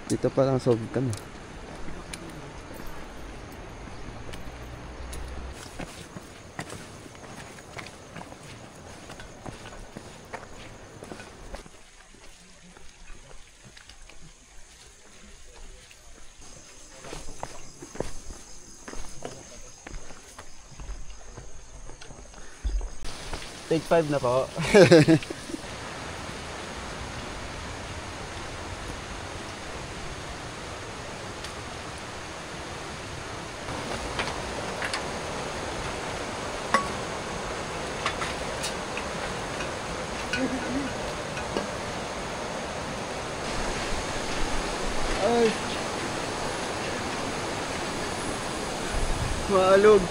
Dito pa lang solve ka na. Stage 5 na po. Ay. Maalog.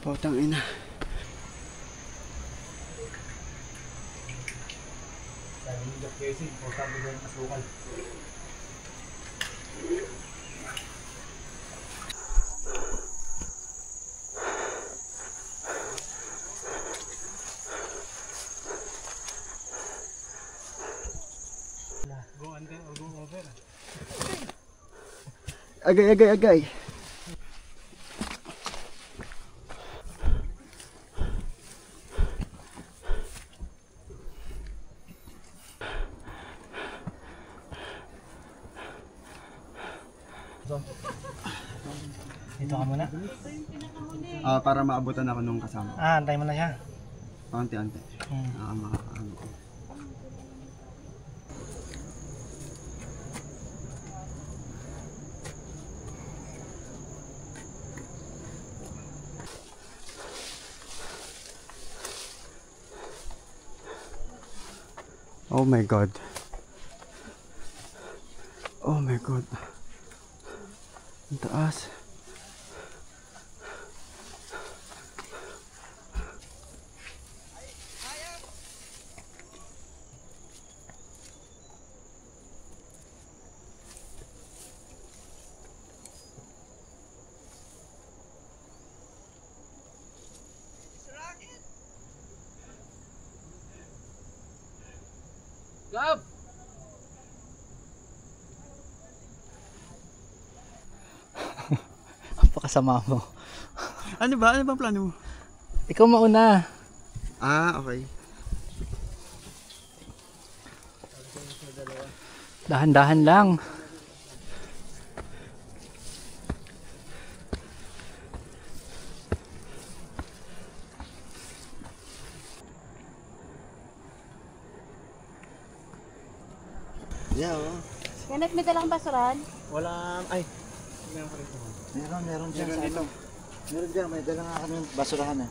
Putang ina. Sabi ni Jack Casey, portable na yung asukal. Go under or go over? Agay, agay, agay. Dito ka muna? Para maabutan ako nung kasama. Antay mo na siya. Paunti-unti. Makakaano ko. Oh my god. Oh my god. Ang taas. Gab! Pakasama mo. Ano ba? Ano bang plano mo? Ikaw mauna. Okay. Dahan-dahan lang. Yeah, oh. Ganap may dalang basuran? Wala, ay. Meron pa rito. Meron dyan Meron dito. Meron dyan, may dala nga kami basurahan eh.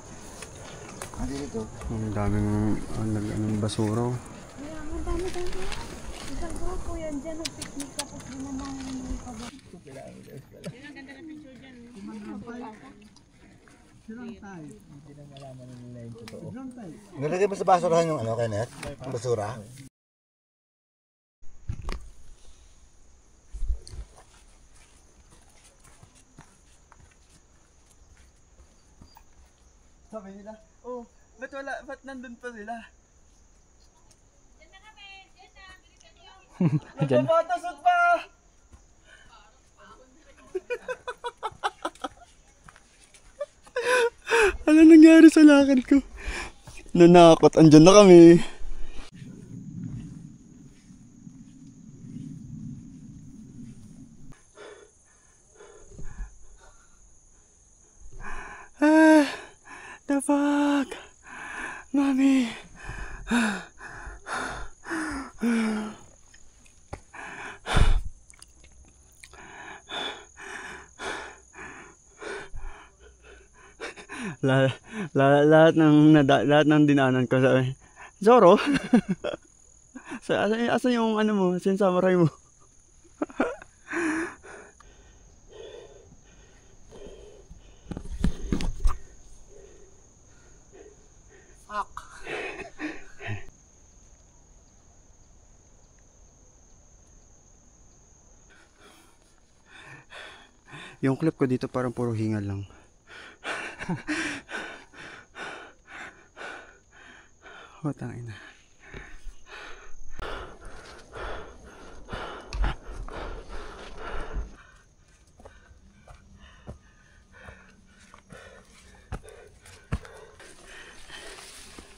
Dito. Ang daming basura. Kaya ang dami. Isang grupo yan dyan, nag-picnic tapos di naman may pabak. Yan ang ganda ng picture dyan. Nilagay mo sa basurahan yung Kenneth? Ang basura? Sabi nila, ba't nandun pa sila? Diyan na kami, diyan na, bilisan nyo. Nagpapatasot pa! Ano nangyari sa lakad ko? Nanakot, andyan na kami. The fuck? Mami. lahat ng dinaanan ko sa Zoro. Asa yung ano mo, samurai mo? Yung clip ko dito parang puro hingal lang. Oh, tangina.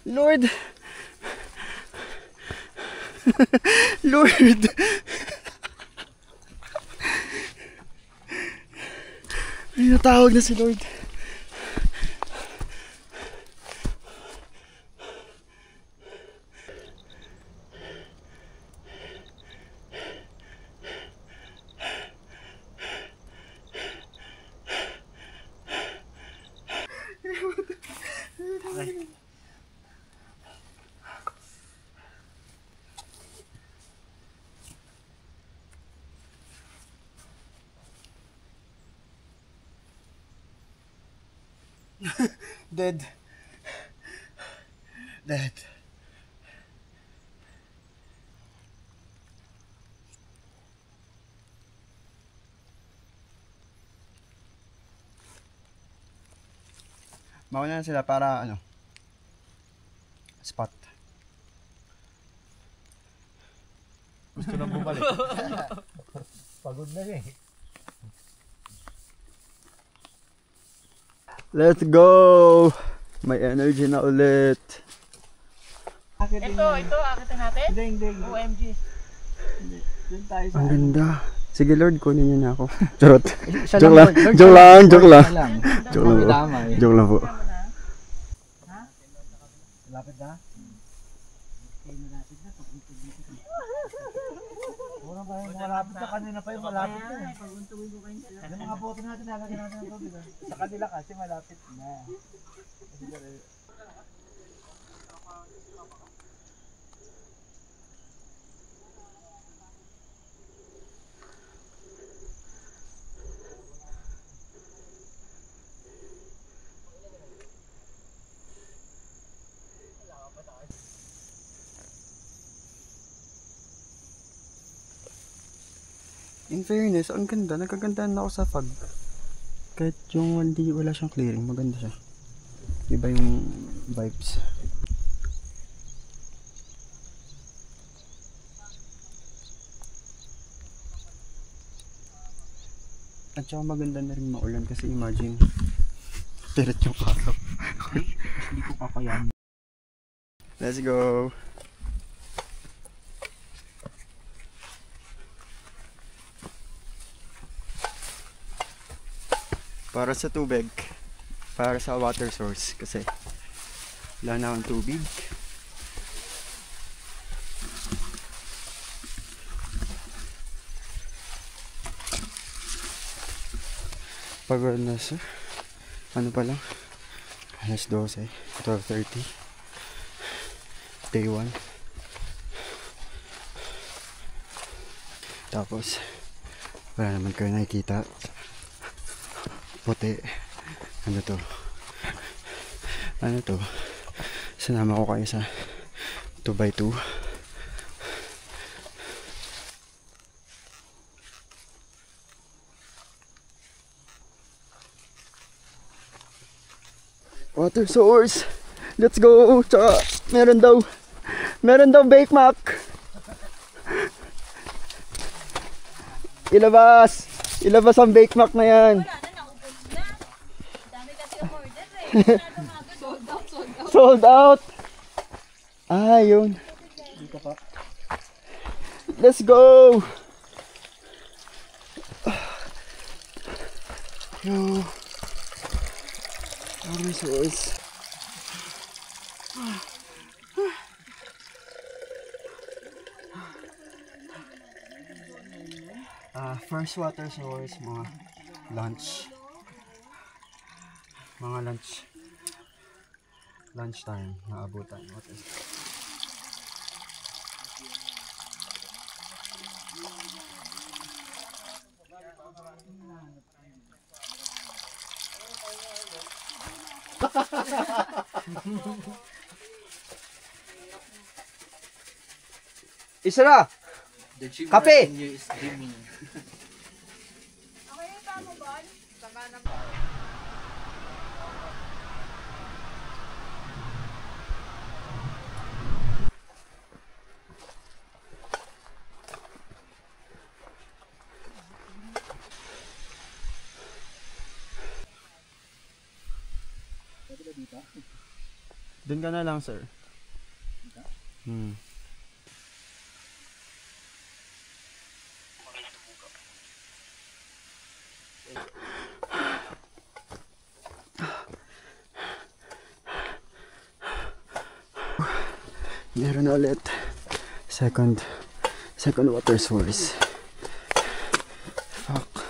Lord! Lord! Ay, natawag na si Lord. Dead. Dead. Mauna na sila para ano, spot. Gusto nang bumalik. Pagod na eh. Let's go! May energy na ulit. Ito, akitin natin? Hindi. OMG. Doon tayo sa... Ang ganda. Sige Lord, kunin niyo na ako. Charot. Isa Joke lang. Lord. Joke lang. Joke lang. Isa lang. Joke lang po. Damay. Joke lang po. Malapit na? Wala pa yung malapit na kanina pa yung malapit na. Yung mga boto natin nalagyan natin ng tubig. Sa kanila kasi malapit na. In fairness, ang ganda. Nagkagandahan na ako sa fog. Kahit yung hindi wala siyang clearing, maganda siya. Iba yung vibes. At saka maganda na rin maulan kasi imagine tirat yung araw. Hindi ko kakayanin. Let's go! Para sa tubig, para sa water source kasi wala na akong tubig. Pagod na sa ano pa lang, alas 12, 12:30, day 1. Tapos wala naman kayo nakikita. Puti. Ano to? Ano to? Sinama ko kayo sa 2x2. Water source. Let's go. Tsaka meron daw bake mac. Ilabas ang bake mac na yan. Sold out. Ah, yun. Dito pa. Let's go. Yo. Water source. First water source, mga lunch. Lunchtime, naabutan. Water source. Isa na! Kape! Okay, tama ba? Doon ka na lang, sir. Meron na ulit. Second water source. Fuck.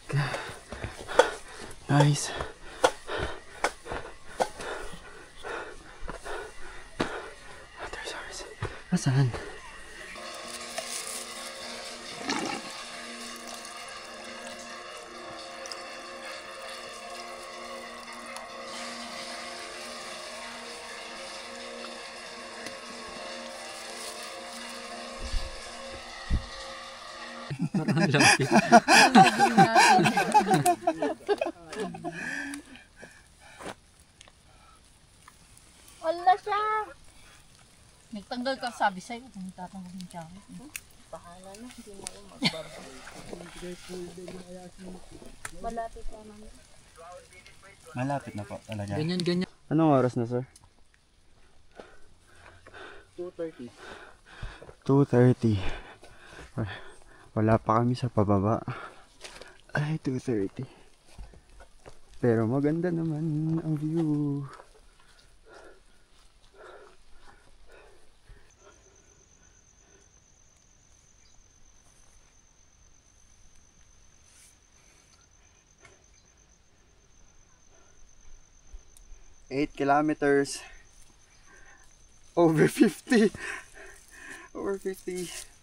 Okay. Nice. Water source. Nasaan? Wala siya. Nagtanggal ka, sabi sa'yo, kung tatanggal yung jacket. Bahala na, hindi mo ako magbaba. Malapit pa naman. Malapit na po talaga. Ganyan. Anong oras na, sir? 2:30. 2:30. Wala pa kami sa pababa. Ay, 2:30. Pero maganda naman ang view. Eight kilometers. Over 50. Over 50.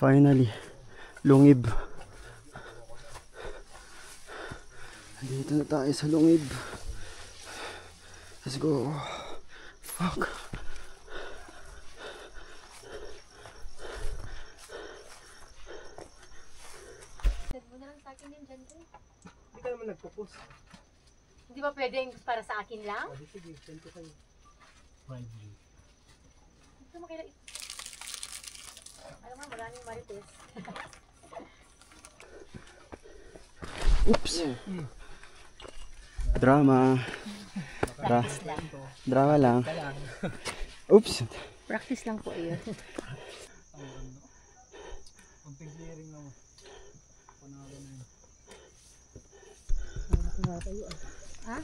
Finally, Lungib. Dito na tayo sa Lungib. Let's go. Fuck. Send mo na lang sa akin yan dyan. Hindi ka naman nagpo-post. Hindi ba pwedeng para sa akin lang? Sige, send ko kayo. Ito makila. Alam mo, maraming marites. Oops. Drama. Drama lang. Oops. Practice lang po yun. Konting clearing lang. Panalo na yun. Ha?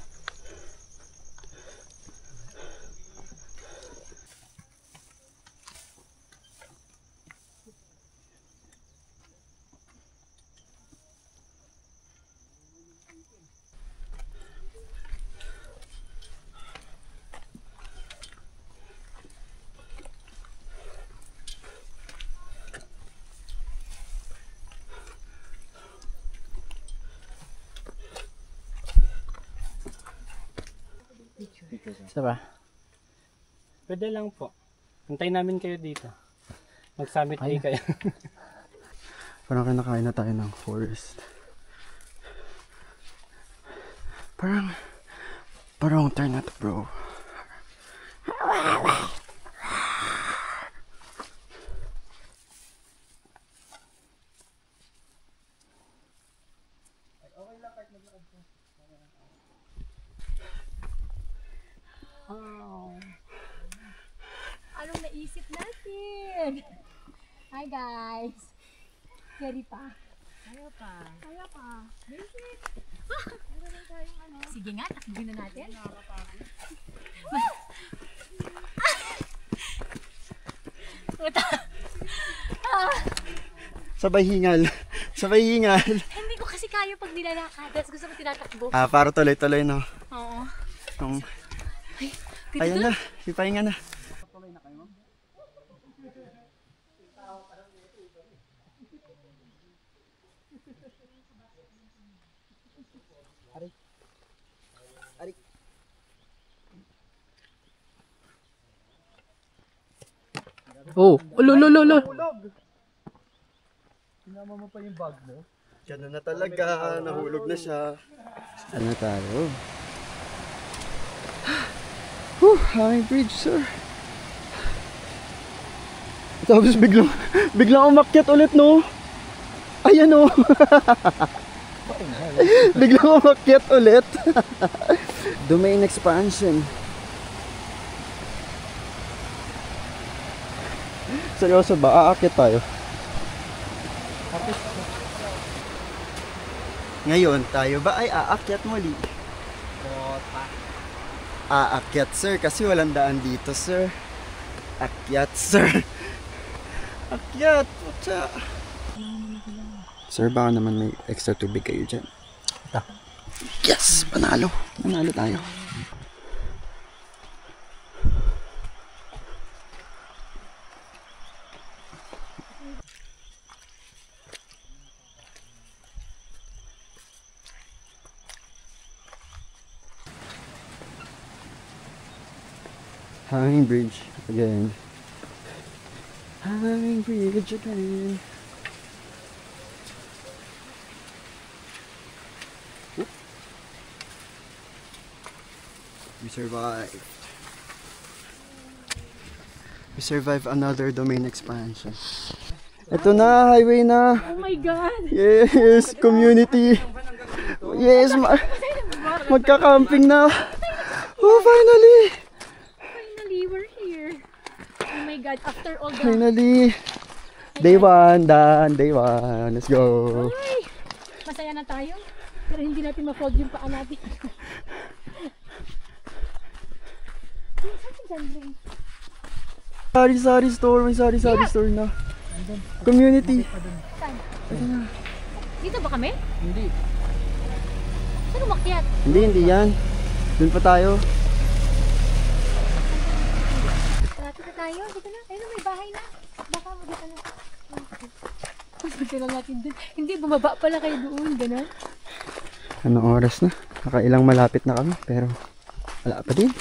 Isa ba? Pwede lang po. Hintayin namin kayo dito. Mag-summit day kayo. Parang kinakain na tayo ng forest. Parang turn na to, bro. Anong naisip natin? Hi guys! Ready pa? Kaya pa. Sige nga, takbugin na natin. Sabay hingal. Sabay hingal. Hindi ko kasi kaya pag nilalakad. Tapos gusto ko tinatakbo. Para tuloy-tuloy, no? Oo. Yung... Ganito? Ayan na, ipahinga na. Oh, ulo. Sinama mo pa yung bag mo. Ganun na talaga, nahulog na siya. Ano tayo? Hanging bridge, sir. Tapos biglang umakyat ulit, no? Ayan, no? Biglang umakyat ulit. Domain expansion. Seryoso ba? Aakyat tayo. Ngayon, tayo ba ay aakyat muli? Aakyat, sir, kasi walang daan dito, sir. Akyat, sir. Akyat, putya. Sir, baka naman may extra tubig kayo dyan. Yes! Panalo! Panalo tayo. Hanging bridge again. Hanging bridge again. Oop. We survived. We survived another domain expansion. Ito na, highway na. Oh my God! Yes, community. Yes, magka-camping na. Oh, finally. Finally, we're here. Oh my God, after all the... Finally. Day 1, done. Day 1. Let's go. Ay! Masaya na tayo. Pero hindi natin ma-fog yung paa natin. Sari store. May sari store na. Community. Dito ba kami? Hindi. Saan umakyat? Hindi yan. Doon pa tayo. Dito na tayo. Dito na. Ayun, may bahay na. Baka mo dito na. Punta na natin dun. Hindi, bumaba pala kayo doon. Ganun. Anong oras na? Nakailang malapit na kami. Pero wala pa din.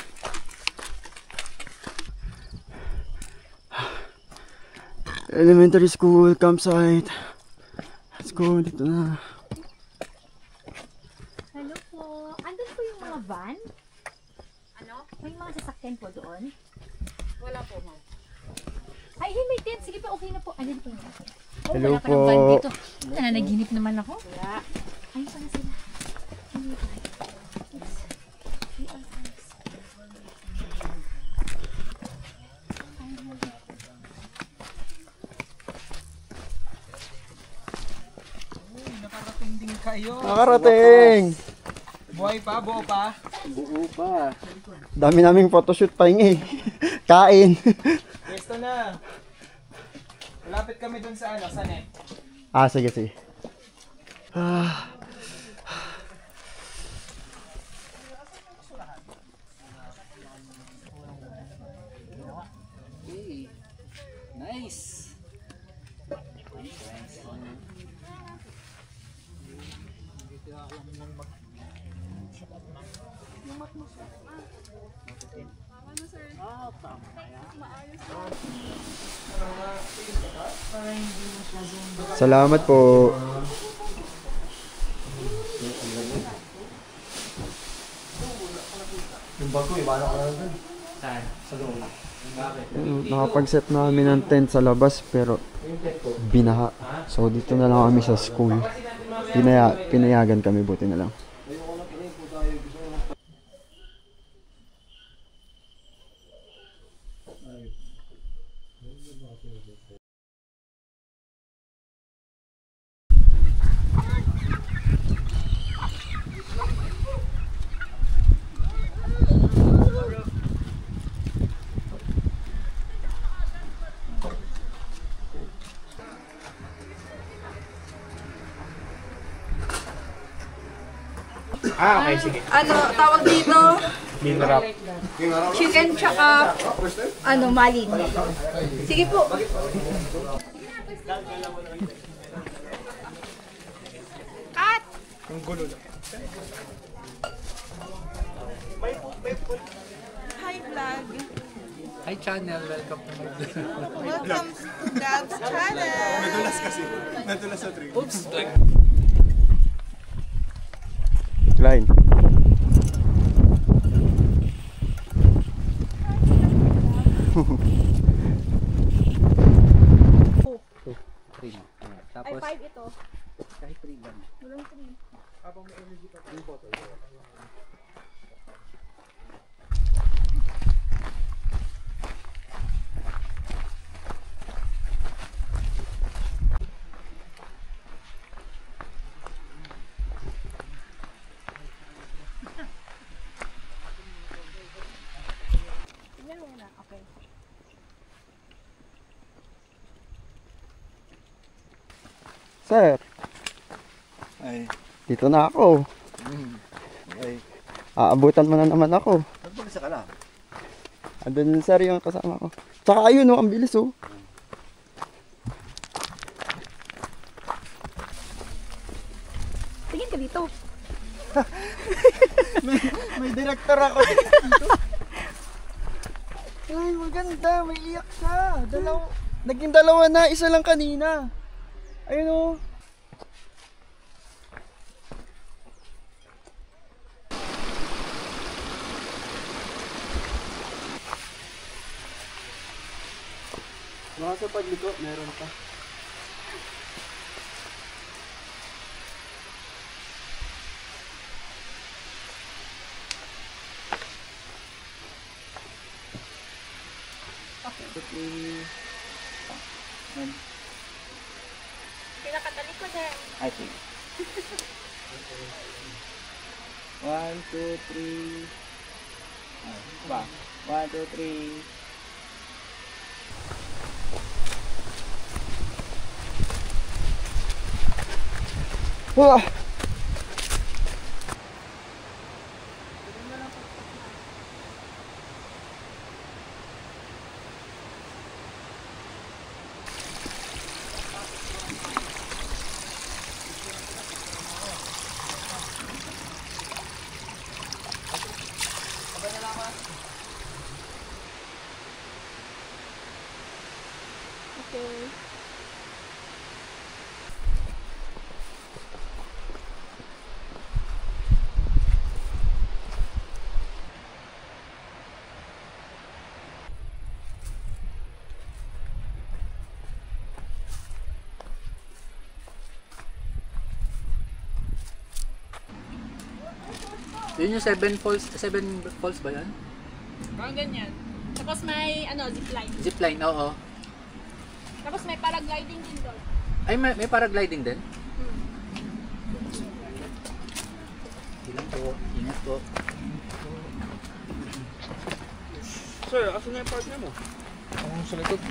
Elementary school campsite. Let's go. Dito na. Hello po. Andun po yung mga van? Ano? May mga sasakyan po doon? Wala po, ma'am. Ay, may tent. Sige po, okay na po. Andun po yung Oh, Hello wala pa ng van po. dito. Nananaginip naman ako. Wala. Ayun pala sila. Nakarating din kayo. Nakarating! Buhay pa, buo pa. Buo pa. Dami naming photoshoot pa eh. Kain. Pwesto na. Malapit kami dun sa sa net. Sige. Nice. Salamat po. Yung bago, ibala ko na dun. Saan? Sa loob. Nakapag-set na kami ng tent sa labas pero binaha. So dito na lang kami sa school. Pinayagan kami, buti na lang. Okay, sige. Ano, tawag dito, King wrap. chicken tsaka, malin. Sige po. Cut! Hi, vlog. Hi channel, welcome to my Welcome to Gab's channel. Line. Ay, 5 ito. Tingnan mo na. Okay. Sir, Ay, dito na ako. ay. Aabutan mo na naman ako. Nagpagisa ka na. Andun sir yung kasama ko. Tsaka ayun oh, ang bilis oh. Tingin ka dito. May director ako dito. Ay, maganda. May iyak siya. Naging dalawa na. Isa lang kanina. Ayun oh. Baka sa pagliko, meron pa. Pinakatalikod eh. I think. 1, 2, 3. Ba? 1, 2, 3. Wah! Okay. Yun yung 7 falls ba yan? Parang ganyan. Tapos may, zipline. Zipline, oo. Tapos may paragliding din doon. Ay, may paragliding din? Ilan po? Ingat po. Sir, asan na yung partner mo? Ang sa likod.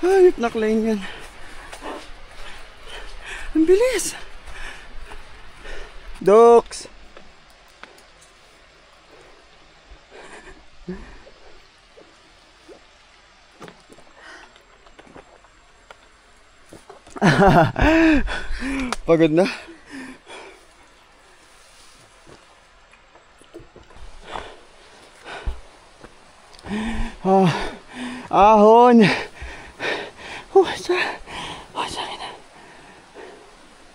Ay, naklain yan. Ang bilis. Doks. Pagod na. Ahon.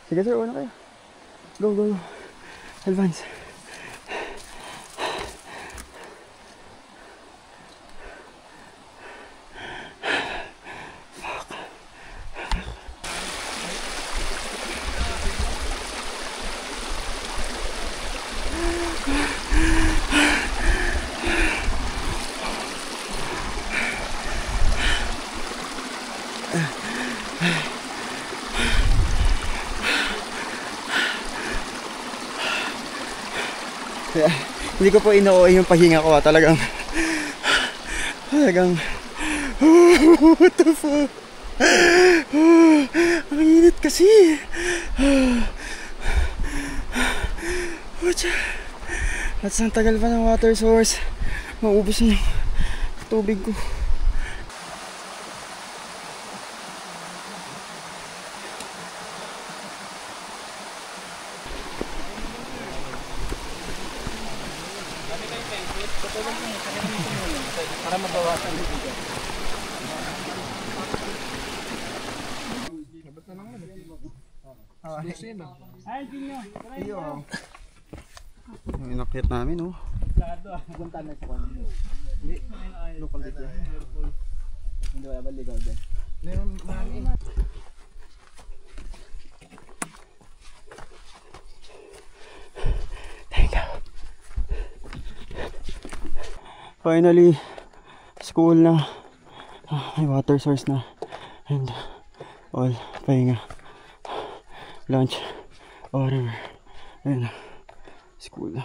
Sige sir, una kayo. Go, go, go. Advance. Kaya, hindi ko po inuoy yung pahinga ko. Talagang what the fuck. Ang init kasi. At ang tagal pa ng water source. Maubos na yung tubig ko. Para mabawasan yung bigat. Yung inakyat namin, oh. Punta na sa kanya. Hindi, local dito. Hindi wala ba ligaw dyan? Meron marami. Finally, school na. May water source na. And all, pahinga. Lunch, whatever. Ayun na. School na.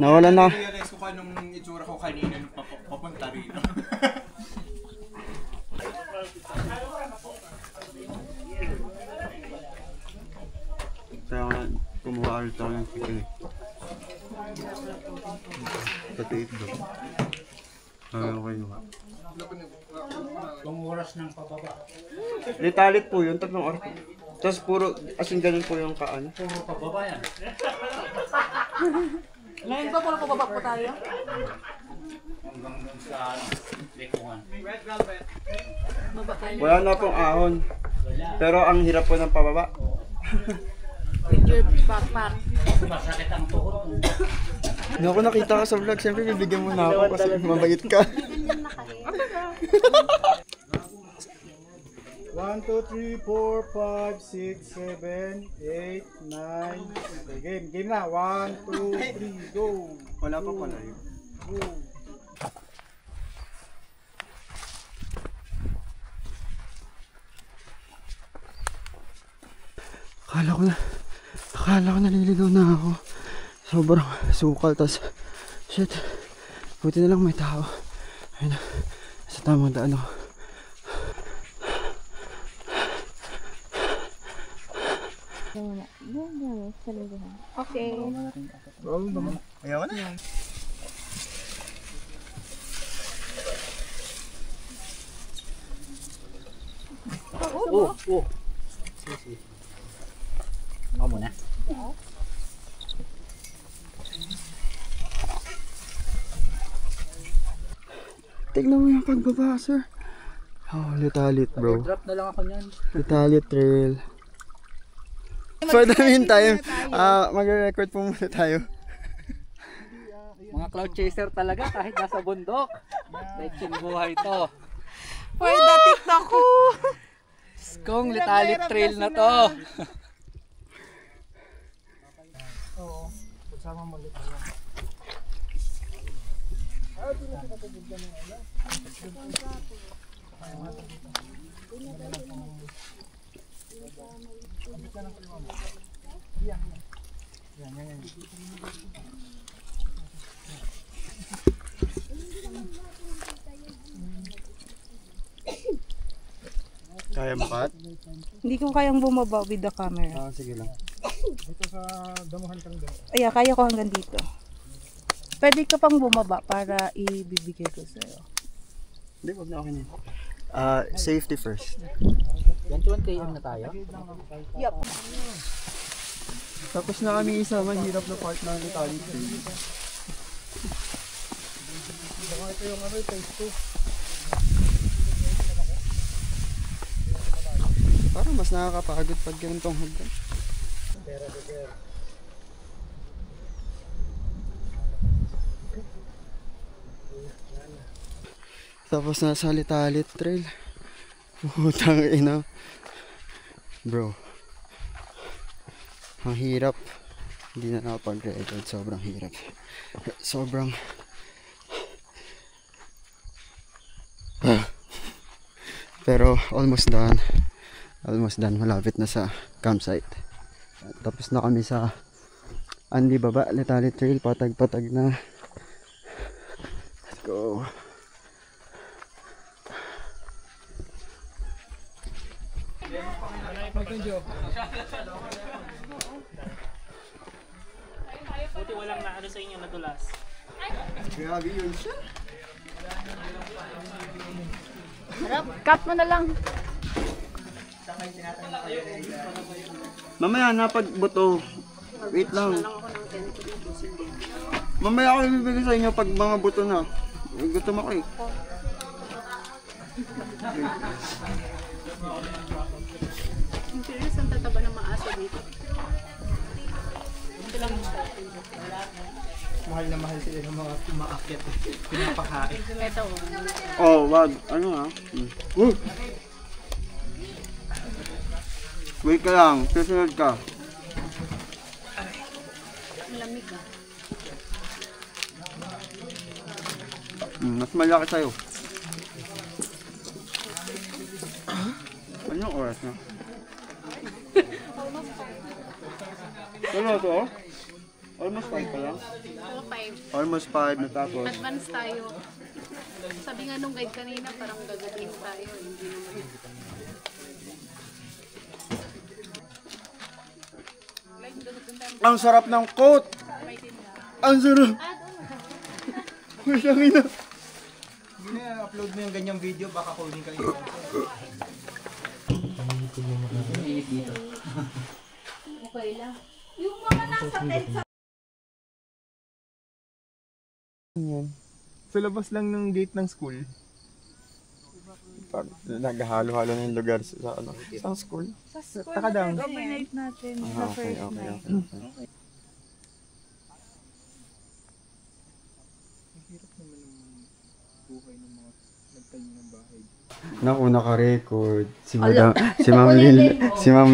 Nawala na. Realize ko anong itsura ko kanina nung papunta rito. Kaya nga, kumuha ulit ako ng chicken. Pati ito. Okay nga. Yung oras ng pababa. Litalit po yun, 3 oras. Tapos puro, as in ganun po yung kaan. Puro pababa yan. Ngayon ba pala pababa po tayo? Hanggang sa likuhan. Wala na pong ahon. Pero ang hirap po ng pababa. With your backpack. Masakit ang tuhod. Hindi ako nakita ka sa vlog, siyempre bibigyan mo na ako kasi mabait ka. 1, 2, 3, 4, 5, 6, 7, 8, 9. Okay, game na. 1, 2, 3, go. Wala pa pala yun. Go. Akala ko naliligaw na ako. Sobrang sukal, tas shit. Buti na lang may tao. Ayun na, sa tamang daan ako. Okay. Ayaw na. Ako muna. Tignan mo yung pagbaba, sir. Oh, litalit, bro. Drop na lang ako niyan. Litalit trail. For the meantime, magre-record po muna tayo. Mga cloud chaser talaga kahit nasa bundok. Lecheng buhay to. Pwede na TikTok ko. Kung litalit trail na to. Oo. Pagsama mo ulit. Kaya makat? Hindi ko kayang bumaba with the camera. Sige lang. Dito sa damuhan kang doon. Ay, kaya ko hanggang dito. Pwede ka pang bumaba para ibibigay ko sa'yo. Hindi, wag na, okay na yun. Safety first. 21 km na tayo? Tapos na kami isa, mahirap na part ng Italy. Ito yung ano, phase 2. Parang mas nakakapagod pag ganitong hagdan. Tapos nasa Litalit Trail. Putang ina. Bro. Ang hirap. Hindi na nakapag-record. Sobrang hirap. Sobrang... Pero almost done. Almost done. Malapit na sa campsite. Tapos na kami sa Andy Baba, Litalit Trail. Patag-patag na. Let's go. Buti walang naano sa inyo nadulas. Grabe yun siya. Harap, cut mo na lang. Mamaya na pag buto. Wait lang. Mamaya ako ibibigay sa inyo pag mga buto na. Gutom ako eh. Yung serious ang tataba ng maaso dito. Mahal na mahal sila ng mga umaakit. Pinapakain. Ito. Oh, wag. Ano ha? Wait ka lang. Susunod ka. Malamig ah. Mas malaki sa'yo. Anong oras na? Ano to? Almost 5 pa lang? Oo, 5. Almost 5 na tapos. Advance tayo. Sabi nga nung guide kanina, parang gagabihin tayo. Hindi naman. Ang sarap ng coat! Ang sarap! Uy, langin na! Hindi na upload mo yung ganyang video, baka kunin kayo. Okay lang. Yung mga nasa tent sa Sa labas lang ng gate ng school. Pag naghahalo-halo na yung lugar sa ano. Sa school. sa school. Takadang. Overnight natin. Ah, okay. Naku, naka-record. Si Ma'am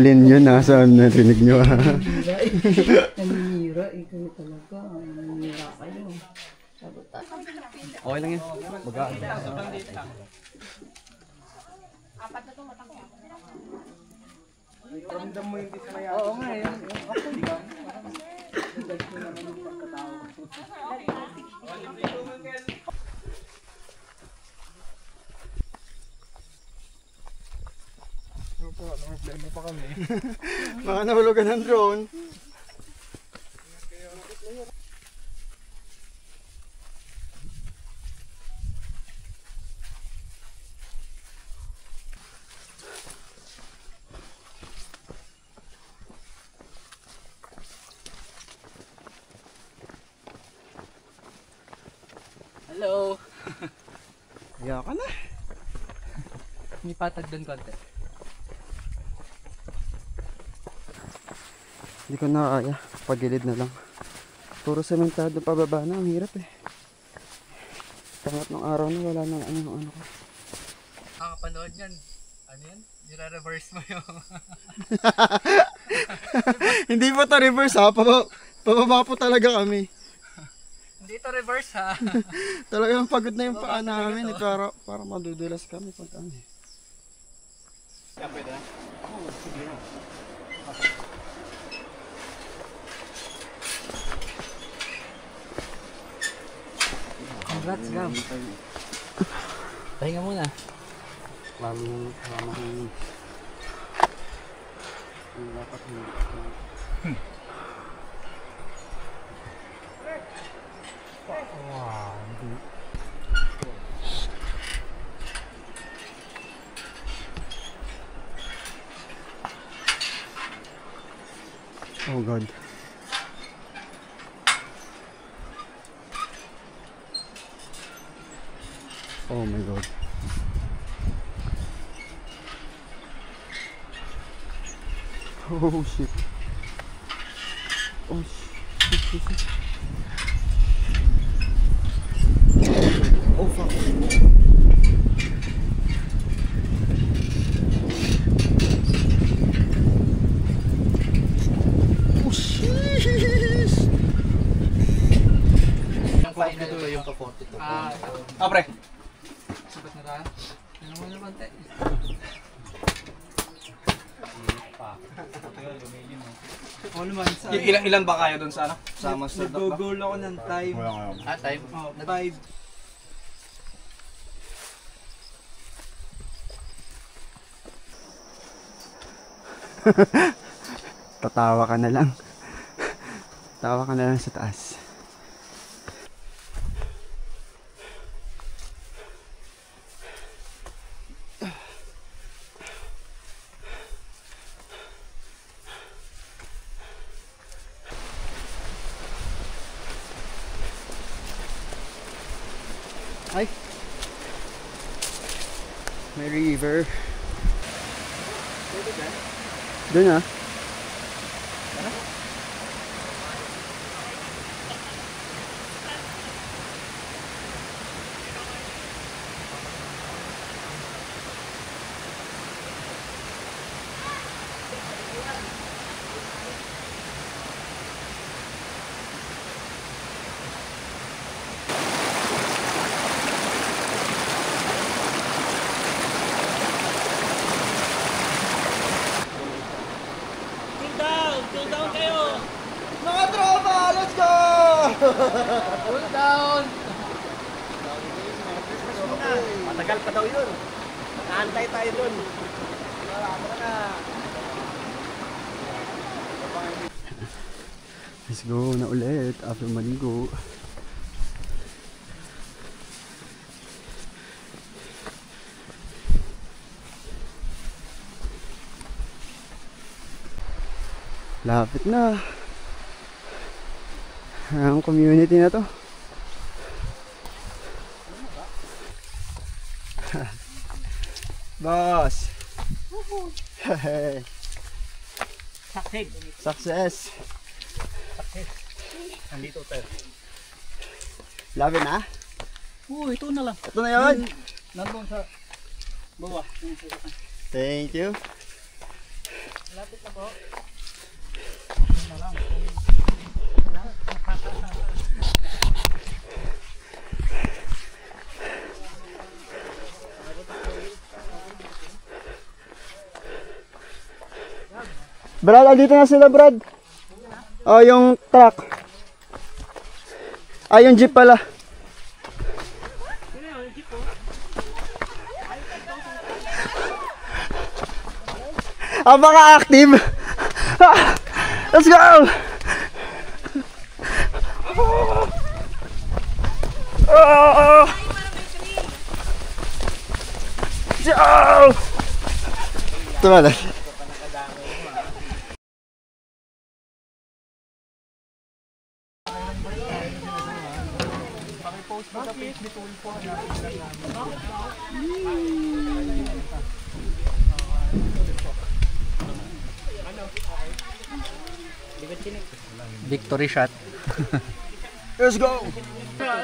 Lynn yun, saan narinig nyo ha? Naninira, ito talaga. Naninira kayo. Okay lang yan. Bagaan. Oo nga yun. Mga nahulugan ng drone. Hello! Kaya ka na. May patag doon konti. Hindi ko na kaya. Pagilid na lang. Puro sementado pababa na. Ang hirap eh. Pangat ng araw na wala nang ano ko. Nakakapanood yan. Ano yan? Nire-reverse mo yung... Hindi po to reverse ha. Pababa po talaga kami. Hindi ito reverse ha. Talagang pagod na yung paa namin. Para madudulas kami pag ano eh. Congrats, Gab. Pahinga muna. Lalo kong dapat hindi. God. Oh my God. Oh shit. Oh shit. Oh fuck. Oh shit. Ang final ito yung pa-42. Pre. Sabat na tayo. Ano mo naman tayo? Ilan ba kaya doon sa ano? Sa Master Dock ba? Nag-goal ako ng time. Time? Oh, 5. Tatawa ka na lang. Tawa ka na lang sa taas. Ay! May river. Doon ah. Mga tropa, let's go! Cool down! Matagal pa daw yun. Naantay tayo dun. Let's go na ulit after maligo. Lapit na. Ang community na to. Boss. Hey. Success. Nandito tayo. Lapit na? Oo, ito na lang. Ito na yun. Nandun sa baba. Thank you. Lapit na po. Brad, andito na sila, Brad. Oh, yung truck. Ah, yung jeep pala. Ah, baka active. Ah, let's go. Oh. Ito na. Victory shot. Let's go.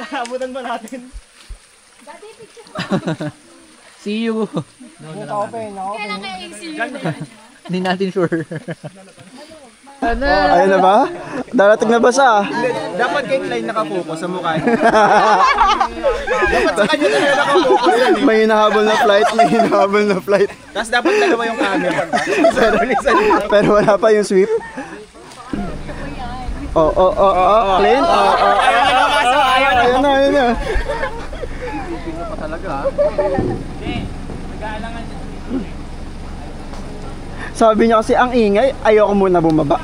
Abutan ba natin? See you. Kailan kaya yung silver na yan? Hindi natin sure. Ayun na ba? Darating na ba siya? Dapat kay Klein nakapokus sa mukha niya. Dapat sa kanya talaga nakapokus yan eh. May hinahabol na flight, may hinahabol na flight. Tapos dapat dalawa yung camera. Pero wala pa yung sweep. Clean. Ayun na. Sabi niya kasi ang ingay, ayoko muna bumaba.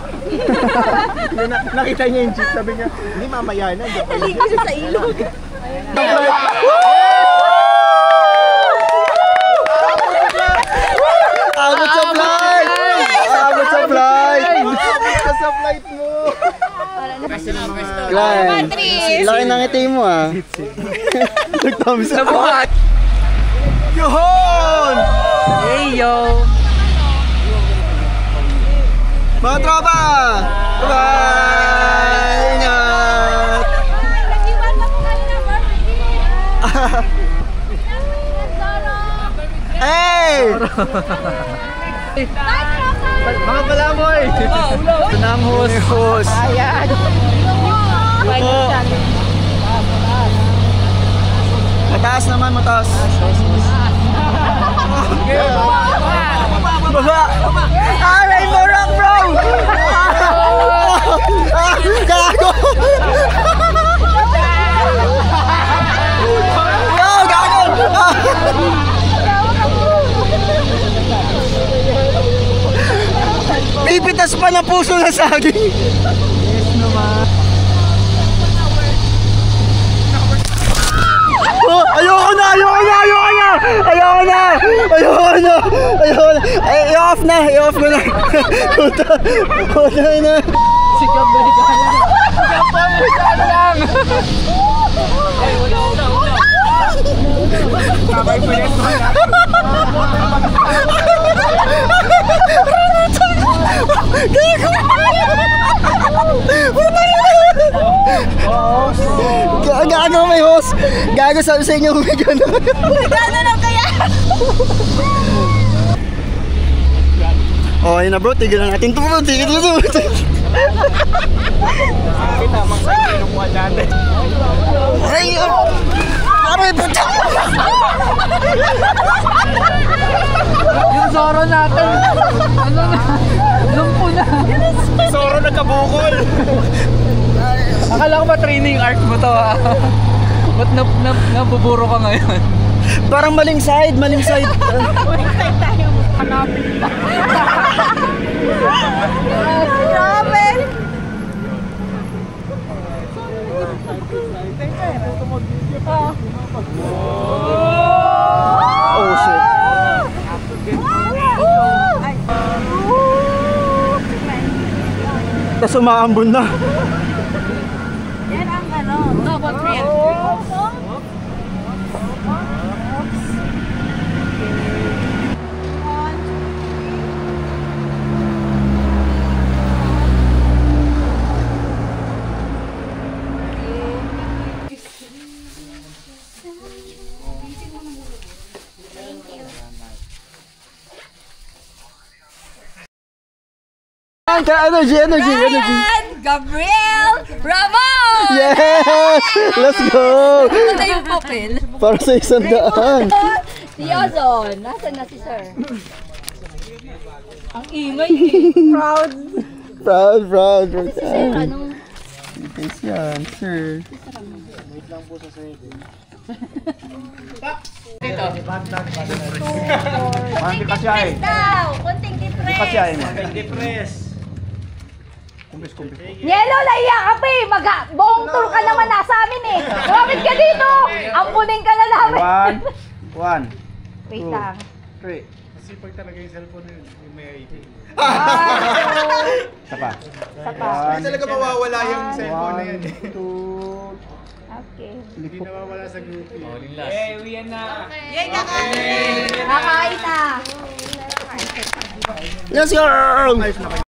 Nakita niya yung jeep, sabi niya, hindi mamaya na. Naligo siya sa ilog. Abot sa flight! Abot sa flight! flight mo. Glenn, laki ng ngiti mo ah. Nag-thumbs up. Yohon! Hey yo! Mga tropa! Bye-bye! Ingat! Nag-iwan na po kayo ng birthday. Hey! Mga palamoy. Ito na ang host. Ayan! Mataas naman, mataas. Baba! Ah, Rainbow Rock, bro! Gago! Yo, gago! Pipitas pa na puso na saging. Yes naman. Oh, ayoko na! I-off na! I-off ko na! Puta na! Sikap na lang. Gago may host! Gago sabi sa inyo may gano'n! Gano'n lang kaya? Oh, ayun na bro, tigilan natin ito bro! Tigilan ito! Kita, magsakay nung kuha dati. Ay! Aray, puta! Yung Zoro natin. Ano na? Lumpo na. Zoro nagkabukol. Akala ko ba training art mo to ha? Ba't nabuburo ka ngayon? Parang maling side, maling side. Grabe! Oh shit. Tapos umaambon na. Yan ang ano, double thrill. Energy! Gabriel Ramon! Yes! Let's go! Ito na yung papel. Para sa 100. Si Ozon. Nasaan na si Sir? Ang imay Proud. Proud. Si Sir, anong... Yes yan, sir. Konting depress daw! Konting depress! Depress. Yelo, naiyak ka pa eh! Buong tour ka naman nasa amin eh! Lumapit ka dito! Ampunin ka na namin! 1, Wait lang. 3. Kasi pag talaga yung cellphone na yun, yung may ID. Isa pa. Hindi talaga mawawala yung cellphone na yun. 2. Okay. Hindi nawawala sa group yun. Kakain na! Let's go!